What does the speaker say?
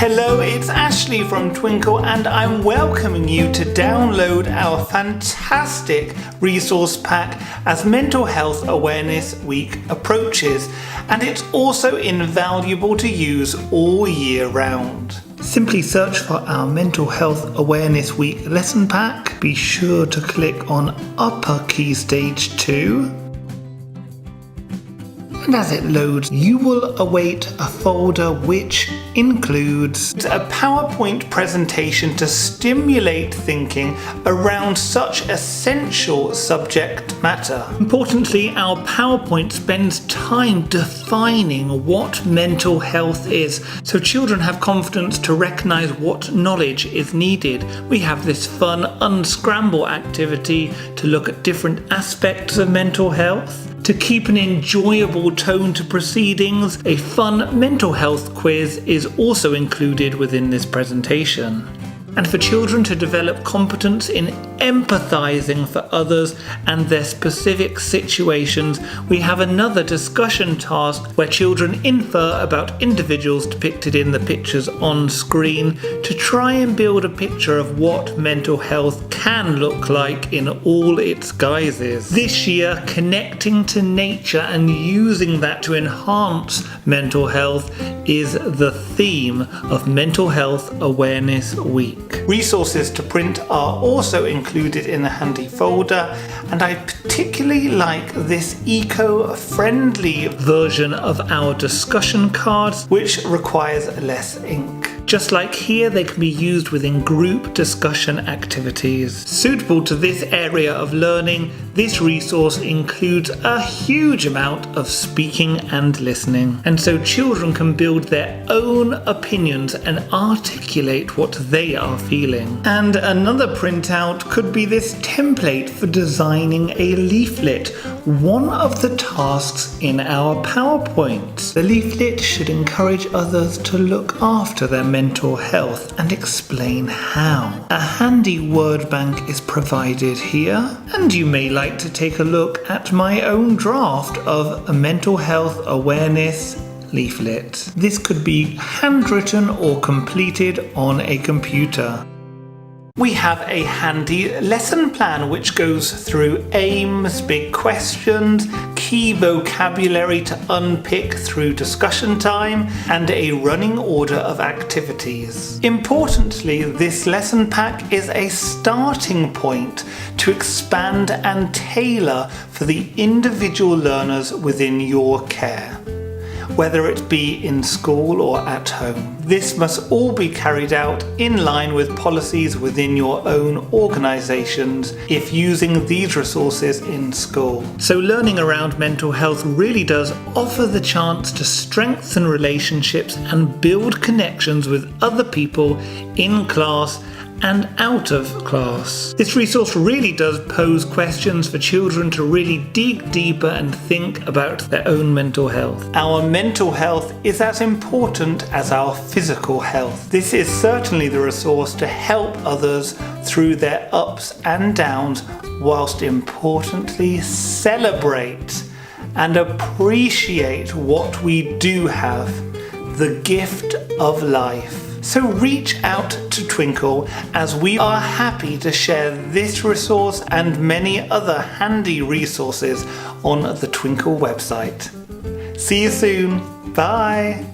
Hello, it's Ashley from Twinkl and I'm welcoming you to download our fantastic resource pack as Mental Health Awareness Week approaches, and it's also invaluable to use all year round. Simply search for our Mental Health Awareness Week lesson pack. Be sure to click on Upper Key Stage 2. And as it loads, you will await a folder which includes a PowerPoint presentation to stimulate thinking around such essential subject matter. Importantly, our PowerPoint spends time defining what mental health is, so children have confidence to recognize what knowledge is needed. We have this fun unscramble activity to look at different aspects of mental health. To keep an enjoyable tone to proceedings, a fun mental health quiz is also included within this presentation. And for children to develop competence in empathizing for others and their specific situations, we have another discussion task where children infer about individuals depicted in the pictures on screen to try and build a picture of what mental health can look like in all its guises. This year, connecting to nature and using that to enhance mental health is the theme of Mental Health Awareness Week. Resources to print are also included in a handy folder, and I particularly like this eco-friendly version of our discussion cards, which requires less ink. Just like here, they can be used within group discussion activities. Suitable to this area of learning, this resource includes a huge amount of speaking and listening. And so children can build their own opinions and articulate what they are feeling. And another printout could be this template for designing a leaflet, one of the tasks in our PowerPoint. The leaflet should encourage others to look after their mental health and explain how. A handy word bank is provided here, and you may like to take a look at my own draft of a mental health awareness leaflet. This could be handwritten or completed on a computer. We have a handy lesson plan which goes through aims, big questions, key vocabulary to unpick through discussion time, and a running order of activities. Importantly, this lesson pack is a starting point to expand and tailor for the individual learners within your care, whether it be in school or at home. This must all be carried out in line with policies within your own organisations if using these resources in school. So learning around mental health really does offer the chance to strengthen relationships and build connections with other people in class and out of class. This resource really does pose questions for children to really dig deeper and think about their own mental health. Our mental health is as important as our physical health. This is certainly the resource to help others through their ups and downs, whilst importantly celebrate and appreciate what we do have, the gift of life. So reach out to Twinkl, as we are happy to share this resource and many other handy resources on the Twinkl website. See you soon. Bye.